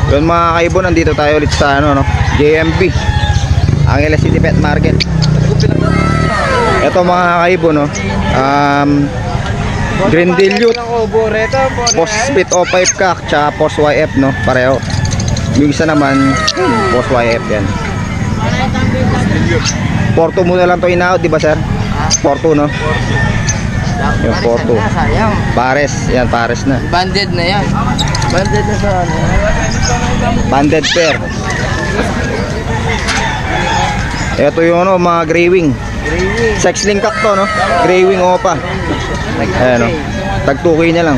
Yun mga kaibon, nandito tayo ulit sa ano, no? JMP, Angeles City Pet Market. Ito mga kaibon, no? Green Dilute, Post Split O5 Kak, tsaka Post YF, no? Pareho. Yung isa naman Post YF yan. Porto muna lang to in-out, di ba sir? Porto, no? Yung Porto Pares, yan Pares na. Banded na yan. Banded na sa ano. Banded pair. Ito yung ano, mga Greywing. Sex link kak to, no? Greywing Opa. Ayan, no? Tag 2K na lang.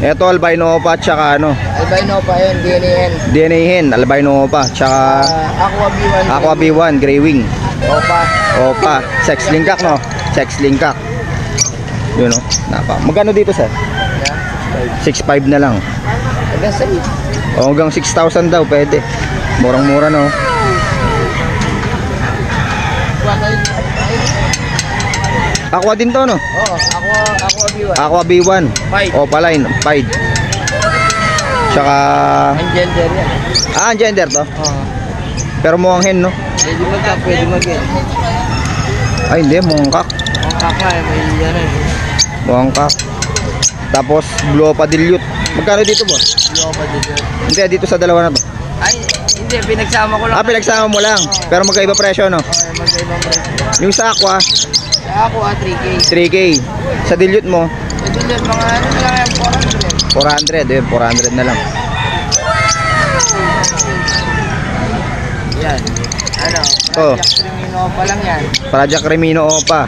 Ito albino Opa tsaka ano, Albino pa yun, DNAN. DNAN, albino Opa tsaka Aqua B1. Aqua B1 Greywing Opa. Opa. Sex link kak, no? Sex link kak. Yun, no? Magkano dito sir? 6.5 na lang. Hanggang sa O, hanggang 6,000 daw pwede. Murang-mura, no? Aqua din to, no? Oo, Aqua B1. Aqua B1 Pied. Opaline, Pied. Tsaka Ang gender yan. ang gender to. Oo. Pero mukhang hen, no? Pwede mag-kak, pwede mag-in. Ay hindi, mukhang kak. Ang kak nga, may yan eh. Mukhang kak. Tapos Blue Opa Dilute. Magkano dito, boss? Blue pa dito. Hindi, dito sa dalawa na to. Ay, hindi, pinagsama ko lang. Ah, pinagsama mo lang. Pero magkaiba presyo, no? Oo, magkaibang presyo. Yung sa Aqua, Sa Aqua, 3K. 3K. Sa Dilute mo, Ito dyan, mga ano na lang yan, 400. 400. Yun, 400 na lang. Yan. Ano, Oh. Jack Trimino pa lang yan. Project Remino Opa.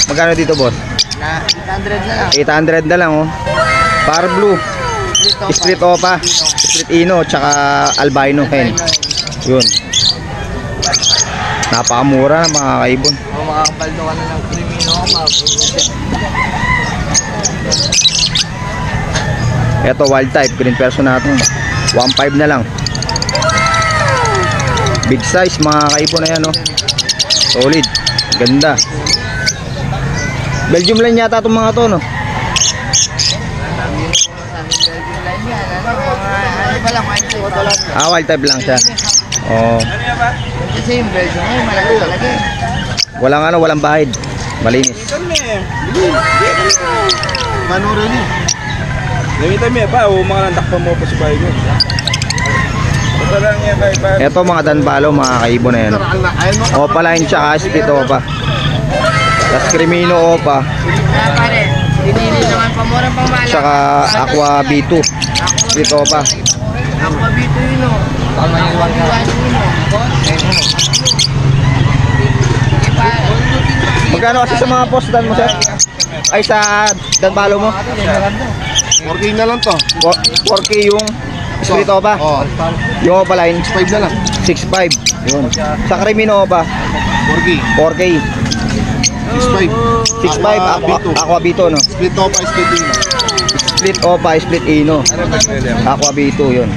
Magkano dito, boss? Na 800 na lang. 800 na lang, oh. Par Blue, Split Opa, Split Ino, tsaka albino hen. Yun. Napakamura na mga kaibon. Kung makakapaldo ka na ng Trimino pa. Ito wild type, green person natin. 1.5 na lang. Big size mga kaibon na yan, no? Solid. Ganda. Belgium line yata itong mga to, no? Ah, wild type lang siya. Oh. Kasi yung Belgium ay malaki talaga eh. Walang ano, walang bahid. Malinis. Manuro ni. Gamitan mo pa o mga landak pa mo pa sa bahay mo. Parang yan kay pa. Ito mga danbalo mga kaibon na yan. Opa line tsaka split Opa. Tapos Crimino Opa. Kaya pare, dinili naman pamurang pang malaki. Tsaka Aqua B2 split Opa. Aqua B2 yun o. Aqua B1 yun o. Magkano kasi sa mga post dan mo sir? Ay sa danbalo mo? 4K na lang to. 4K yung split Opa. Oh, Yung Opa line 5 na lang. 6.5. Yun. Sa Crimino Opa 4K. 4K. 6.5. 6.5 Aqua B2, no? Split to pa, split din. Split Opa, split Ino. Aqua B2 yun.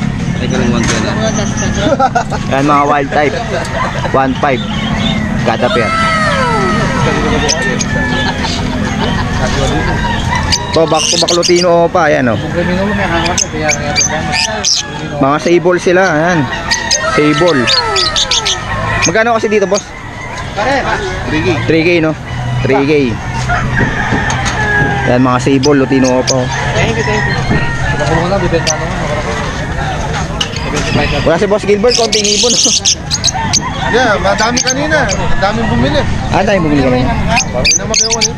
Yan mga wild type. 1.5 kada pair. To back to back Lutino Opa, ayan, oh. Mga sable sila, ayan. Sable. Magkano kasi dito, boss? 3K. 3K, no? 3K. Yan mga sable Lutino Opa, oh. Thank you. Wala si Boss Gilbert, konting ibon. Yeah, madami kanina. Madaming bumili. Ah, tayo bumili ka rin. Hindi na makiwan eh.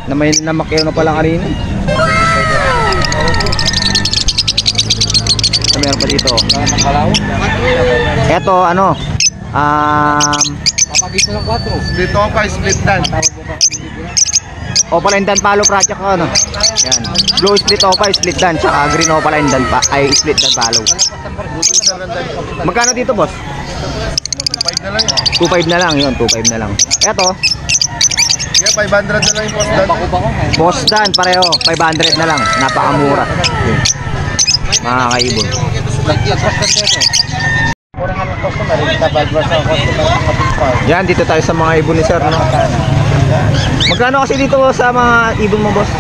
Ah, may namakyaw na pala kanina. Meron pa dito. Eto, ano? Papagis na ng 4. Split to pa, split dan. Opaline Dan Palo project ko, ano? Yan. Blue split Opa, split Dan, tsaka green Opaline Dan pa, ay split Dan Palo. Magkano dito, boss? 5 na lang yun. 2.5 na lang, yun, 2.5 na lang. Eto, Yeah, 500 na lang yung post dan. Boss Dan, pareho, 500 na lang. Napakamura. Yun. Mga kaibon. Yan, dito tayo sa mga ibon ni sir, no? Magkano kasi dito sa mga ibon mo, boss?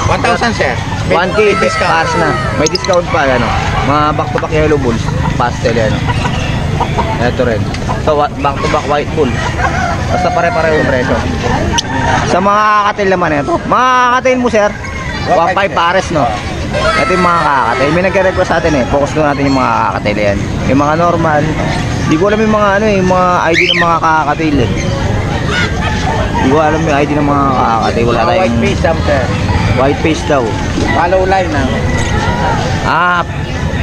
1,000 sir. 1K pares na. May discount pa, ano. Mga back-to-back yellow bulls. Pastel, ano. Ito rin. So, back-to-back white bull. Basta pare-pareho yung presyo. Sa mga kakatil naman ito. Mga kakatil mo, sir. 1.5 pares, no? Ito yung mga kakatil. May nagre-request sa atin eh. Focus ko natin yung mga kakatil yan. Yung mga normal. Hindi ko alam yung mga ano eh, yung mga ID ng mga kakatil eh. Hindi ko alam yung ID ng mga kakatil. Wala tayong White face daw sir. white face daw. Follow line na.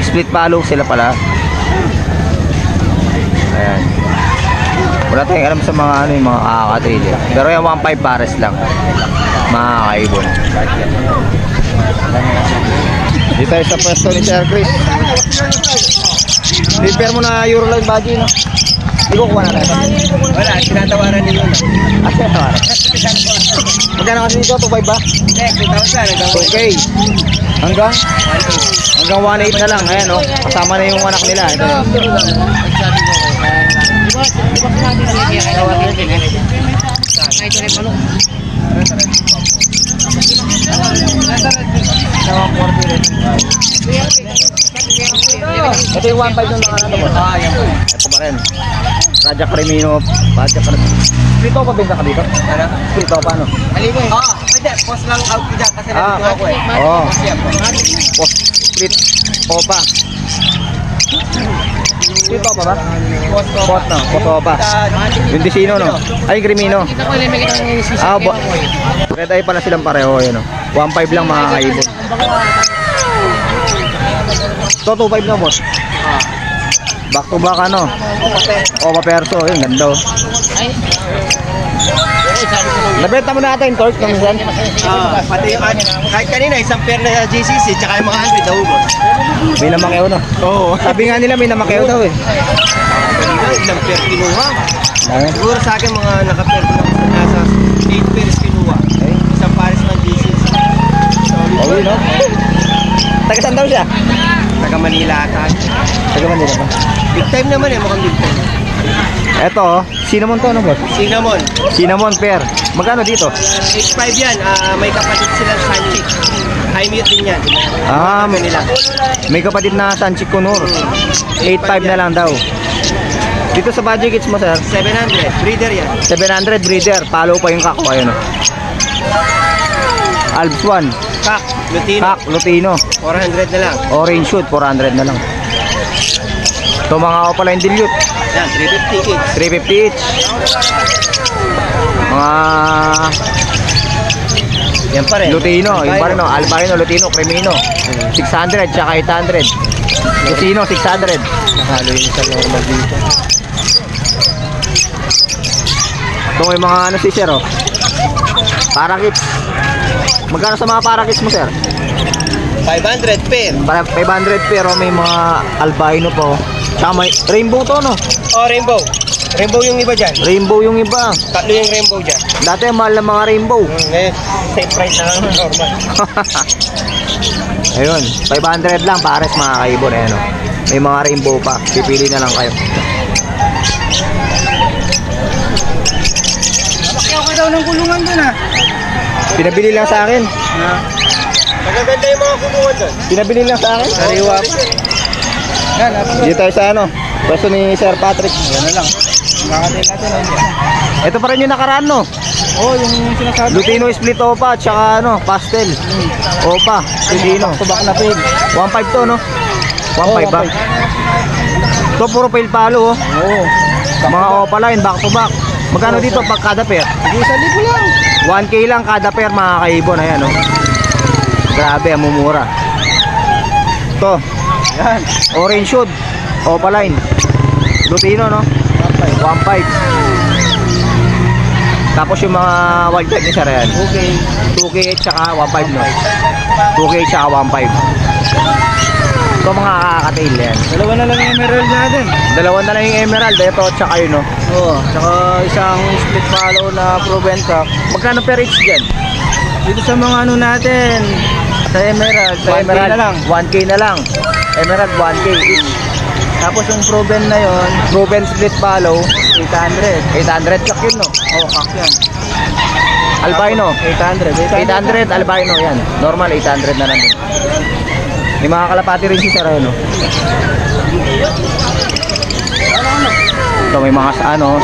Split follow sila pala. Ayan. Wala tayong alam sa mga ano yung mga kakatil eh. Pero yung 1.5 pares lang. Mga kaibon. Dito tayo sa pwesto ni Sir Chris. Repair mo na Euroline budgie, no? Hindi ko kuha na tayo. Wala, tinatawaran nila. At yan, tawaran. Magkano kasi dito? 2.5 ba? Hindi, 2,000. Okay. Hanggang 1.8 na lang. Ayan, no? Kasama na yung anak nila. Ito. Ito yung 1.5 nung nakaraan mo. Ito pa rin. Raja Cremino. Raja Cremino. Sprito pa benta ka dito? Ano? Sprito pa, no? Maligo eh. Pwede. Post lang out ko dyan kasi nandito ako eh. Oo. Post yan po. Post split opa. Split opa ba? Post ko. Post no, post opa. Yung Disino no. Ay Crimino. Kaya tayo pala silang pareho yun no. 1.5 lang mga kaibon. Ito 2.5 na boss. Back to back ano. Opa perso, yun ganda. Nabenta mo natin torque ng minsan. Pati yung kahit kanina isang pair na GCC tsaka yung mga 100 daw boss. May namakeo no. Oo. Sabi nga nila may namakeo daw eh. Kanina isang pair kinuha. Ayun. Siguro sa akin mga naka-pair na nasa 8 pairs kinuha. Isang pares ng GCC. Okay no. Taga saan daw siya? Taga Manila ata. Taga Manila pa. Big time naman eh, mukhang big time. Eto, cinnamon to ano boss? Cinnamon. Cinnamon pair. Magkano dito? 8.5 yan. May kapatid silang Sanchik. High mute din yan. Nila. May kapatid na Sanchik Kunur. 8.5 na lang daw. Dito sa budget kits mo sir? 700. Breeder yan. 700 breeder. Follow pa yung kako. Ayun o. Alps 1. Kak. Lutino. Kak, Lutino. 400 na lang. Orange shoot, 400 na lang. Ito mga opaline dilute. Yan, 350 each. 350 each. Mga Yan pa rin. Lutino. Yung pa rin o. Albino, Lutino, Cremino. 600 tsaka 800. Lutino, 600. Nakalo yun sa normal dito. Ito yung mga ano si sir o. Parakits. Magkano sa mga parakits mo sir? 500 pair. 500 pero may mga albino po. Tsaka may rainbow to no? Oh, rainbow. Rainbow yung iba dyan. Rainbow yung iba. Tatlo yung rainbow dyan. Dati mahal ng mga rainbow. Ngayon, same price na lang normal. Ayun, 500 lang pares mga kaibon eh, no? May mga rainbow pa. Pipili na lang kayo. Bakyaw ka daw ng kulungan dun ah. Pinabili lang sa akin. Magaganda yung mga kulungan dun. Pinabili lang sa akin. Sariwa pa. Yan, Dito tayo sa ano, pwesto ni Sir Patrick. yan na lang. Makakatin natin. Ito pa rin yung nakaraan no? Oh, yung sinasabi. Lutino split opa, tsaka ano, pastel. Opa, Lutino. Tubak na pig. 1.5 to no? 1.5 ba? Ito puro fail palo oh. Oo. Mga opaline, back to back. Magkano dito pag kada pair? 1,000 lang. 1K lang kada pair mga kaibon. Ayan oh. Grabe, mumura. Ito, Yan. orange shoot, opaline. Lutino no? 1.5. Tapos yung mga wild type ni Sir yan. Okay. 2K tsaka 1.5 no? 2K tsaka 1.5. Ito mga kakatail yan. Dalawa na lang yung emerald natin. Dalawa na lang yung emerald. Ito tsaka yun no? Oo. Tsaka isang split follow na Provenza. Magkano per each dyan? Dito sa mga ano natin. Sa emerald. Sa 1K emerald na lang. 1K na lang. Emerald 1K each. Tapos yung Proven na yon, Proven split follow 800. 800 kak yun no? Oo, kak yan. Albino. 800. 800 albino yan. Normal 800 na lang din. May mga kalapati rin si sir no. Ito may mga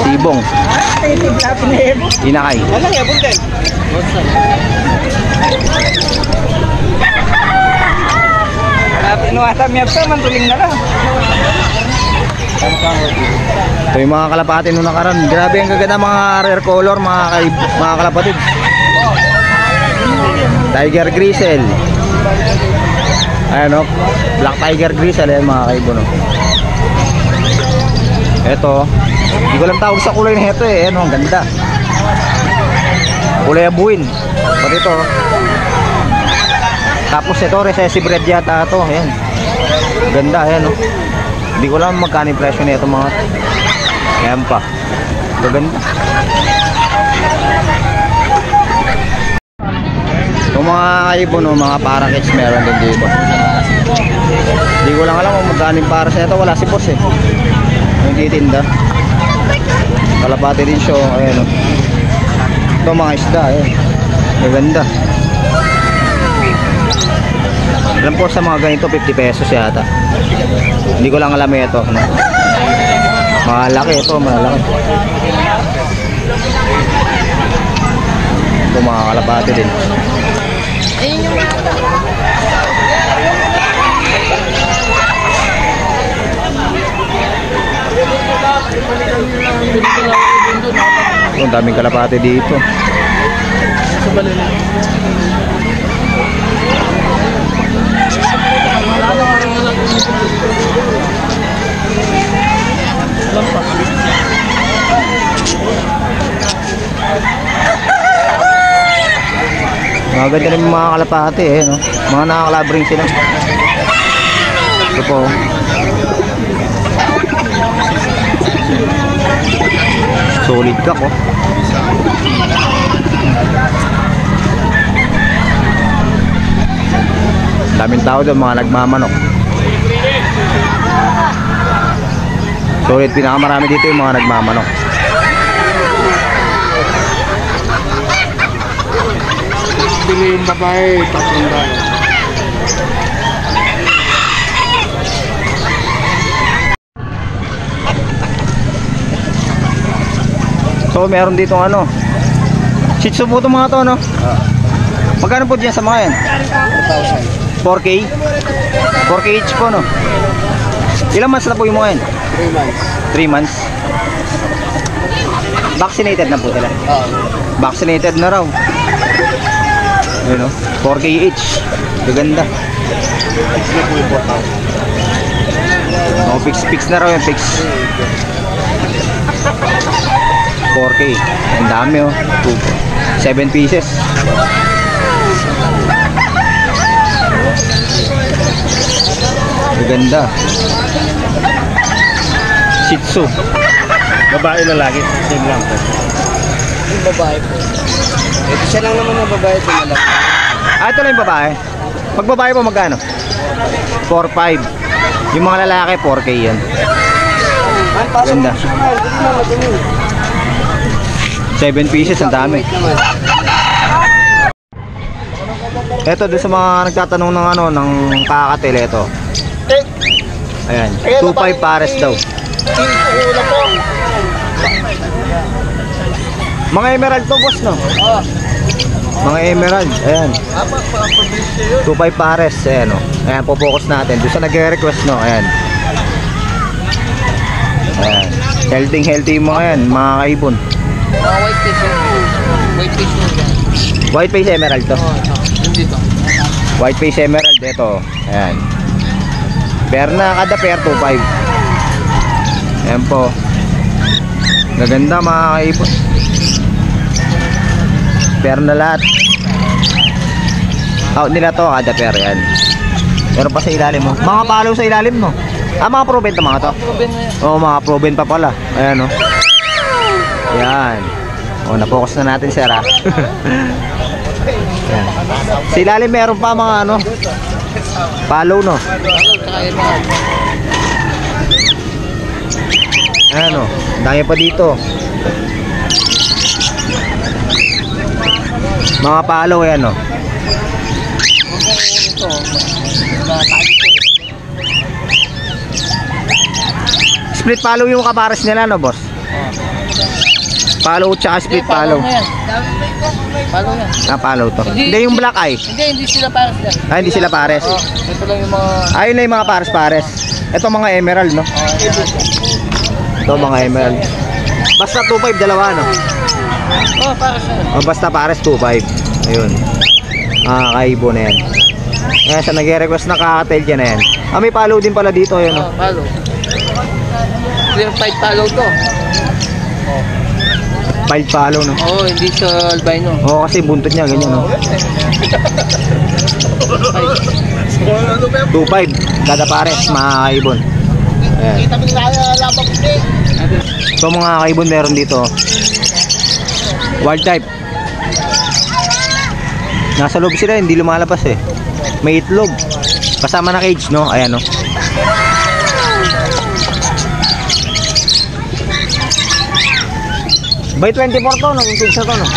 sibong. Inakay. Walang yabon din. Pinuwasam yan pa, mantuling na lang. Ito yung mga kalapati nung nakaraan. Grabe ang gaganda mga rare color mga kalapatid. Tiger Grizzle. Ayan o. Black Tiger Grizzle. Ayan mga kaibo no. Ito. Hindi ko lang tawag sa kulay na ito eh. Ayan o. Ang ganda. Kulay abuin. Pati ito. Tapos ito recessive red yata ito. Ayan. Ganda. Ayan o. Hindi ko lang magkano yung presyo nito mga. Ayan pa. Gaganda. Itong mga kaibo no, mga parakeets meron din dito. Hindi ko lang alam kung magkano yung paras nito. Wala si boss eh. Yung titinda. Kalapati din siya. Ayan o. Ito mga isda. Ayan. Gaganda. Alam po sa mga ganito 50 pesos yata. Hindi ko lang alam ito. Malaki ito, malaki. Ito mga kalapati din. Ayun yung mata. Ang daming kalapati dito. Maganda rin mga kalapati eh, no? Mga nakakalabring sila. Ito po. Solid ka ko. Daming tao doon, mga nagmamanok. Solid, pinakamarami dito yung mga nagmamanok. Bili yung babae, 300. So meron dito Shih Tzu po itong mga to no? Magkano po dyan sa mga yan? 4K? 4K each po no? Ilang months na po yung mga yan? 3 months. 3 months. Vaccinated na po sila? Vaccinated na raw. Ayun no? 4K each. Gaganda. Fix na raw yung fix. 4K. Ang dami 7 pieces. Ganda. Shih Tzu. Babae lalaki, same lang. Yung babae po. Ito siya lang naman ang babae po nila. Ito lang yung babae. Pag babae po magkano? 4-5. Yung mga lalaki 4K yan. Ganda. 7 pieces, ang dami. Ito doon sa mga nagtatanong ng ng kakatil ito. Ayan, 2.5 pares daw. Mga emerald to boss no? Mga emerald, ayan. 2.5 pares, ayan o. Ayan, po-focus natin. Doon sa nag-request no, ayan. Ayan. Healthy yung mga yan, mga kaibon. Mga white fish yun. White fish yun. White face emerald to. Yun dito. White face emerald, ito. Ayan. Pair na, kada pair 2.5. Ayan po. Gaganda mga kaibon. Pair na lahat. Out nila to, kada pair yan. Pero pa sa ilalim mo. Mga palo sa ilalim no. Mga proven to mga to. Proven na yan. Oo, mga proven pa pala. Ayan o. Yan. O, na-focus na natin sir ha. Yan. Sa ilalim meron pa mga follow no. Tsaka yung mga Ayan o. Dami pa dito. Mga palo yan, no? Split palo yung kapares nila, no, boss? Palo tsaka split palo. Palo yan. Ah, palo to. Hindi- Hindi yung black eye. Hindi sila pares yan. Ah, hindi sila pares. Oh, ito lang yung mga... Ayun na yung mga pares-pares. Ito mga emerald, no? Ito mga emerald. Basta 2.5 dalawa, no? Oh, pares yan. O basta pares 2.5. Ayun. Kaibo na yan. Ayan, sa nag-request na kakatel dyan na yan. Ah, may palo din pala dito, ayun, no? Oh, palo. Clear fight palo to. 5 palo, no? Oh, hindi sa albino. Oo, kasi buntot niya, ganyan, no? 2.5 kada pares, mga kaibon. Ayan. So mga kaibon, meron dito wild type. Nasa loob sila, hindi lumalabas eh. May itlog kasama na cage, no? Ayan, no? By 24 to, no? Yung cage na to, no?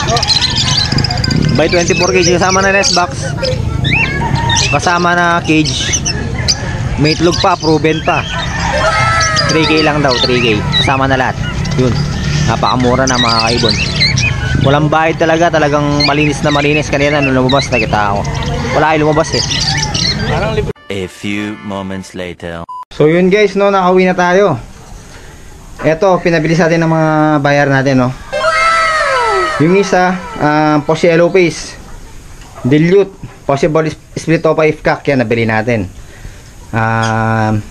By 24 cage, kasama na nest box, kasama na cage, may itlog pa, proven pa. 3K lang daw, 3K kasama na lahat. Yun, napakamura na mga kaibon. Walang bayad talaga, talagang malinis na malinis. Kanina nung lumabas, nakita ako wala ay lumabas eh. A few moments later. So yun guys, no, nakauwi na tayo. Eto, pinabili sa atin ng mga bayar natin, no. Yung isa, Porsche Yellow Face Dilute, possible split opa if cock, yan nabili natin.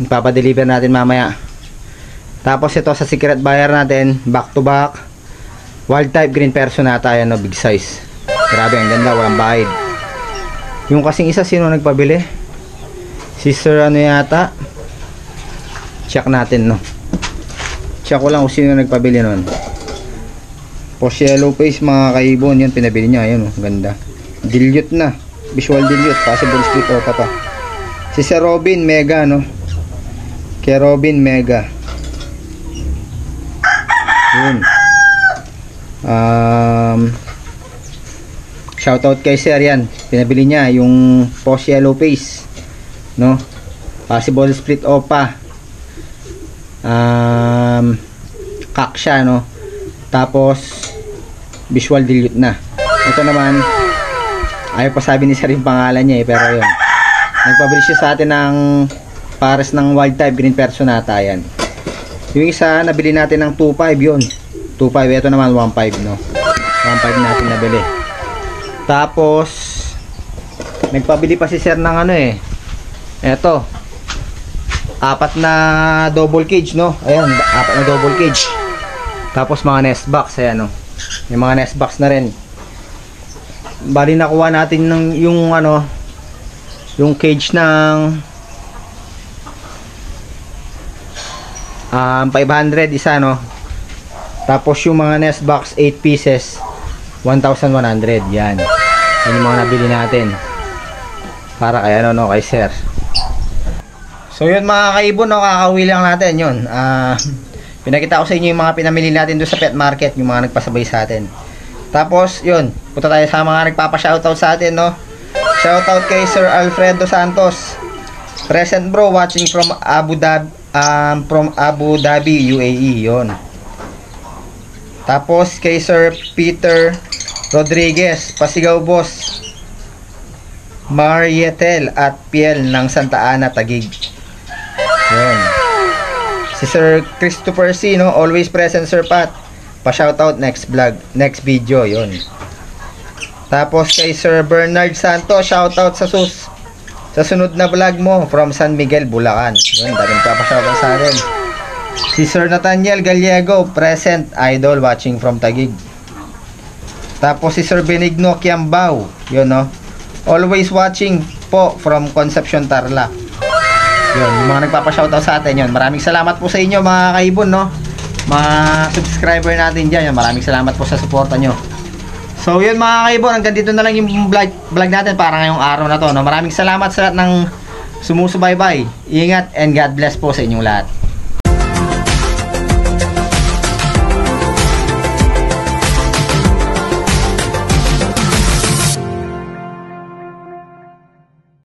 Ipapadeliver natin mamaya. Tapos ito sa secret buyer natin, back to back wild type green personata, yan, no, big size. Grabe, ang ganda, walang bayad. Yung kasing isa, sino nagpabili? Si Sir ano yata. Check natin, no. Check ko lang kung sino nagpabili nun. Porsche Yellow Face, mga kaibon, yan pinabili niya, ayun, oh, ganda. Dilute na, visual dilute, possible split opa pa. Si Sir Robin Mega, no. Kay Robin Mega. Yun. Shoutout kay Sir, yan. Pinabili niya yung Porsche Yellow Face, no. Possible split opa. Cock siya, no. Tapos visual dilute na. Ito naman, ayaw pa sabi ni Sir yung pangalan niya eh, pero yun, nagpabili siya sa atin ng pares ng wild type green personata, yan. Yung isa nabili natin ng 2.5, yun 2.5. Ito naman 1.5, no. 1.5 natin nabili. Tapos nagpabili pa si Sir ng ano eh, eto, 4 na double cage, no. Ayan, 4 na double cage. Tapos mga nest box, ayan, no. May mga nest box na rin. Bali nakuha natin ng yung ano, yung cage ng 500 isa, no. Tapos yung mga nest box 8 pieces 1,100, yan. Yan yung mga nabili natin para kay ano, no, kay Sir. So yun mga kaibon, no, kakauwi lang natin yun. Pinakita ko sa inyo yung mga pinamili natin doon sa pet market, yung mga nagpasabay sa atin. Tapos yun, punta tayo sa mga nagpapa-shoutout sa atin, no. Shoutout kay Sir Alfredo Santos. Present bro, watching from Abu Dhabi, UAE, yun. Tapos kay Sir Peter Rodriguez, Pasigaw Boss, Marietel at Piel ng Santa Ana, Taguig. Yun. Si Sir Christopher C, no, always present Sir Pat. Pa-shoutout next vlog, next video, yun. Tapos kay Sir Bernard Santos, shoutout sa sunod na vlog mo from San Miguel, Bulacan. Yun, daming pa-shoutout sa atin. Si Sir Nathaniel Gallego, present idol, watching from Taguig. Tapos si Sir Benigno Kiambao, yun, no, always watching po from Concepcion, Tarlac. Yun, yung mga nagpapa-shoutout sa atin, yun. Maraming salamat po sa inyo mga kaibon, no. Mga subscriber natin dyan, yun. Maraming salamat po sa suporta nyo. So yun mga kaibon, hanggang dito na lang yung vlog natin para ngayong araw na to, no. Maraming salamat sa lahat ng sumusubaybay. Ingat and God bless po sa inyong lahat.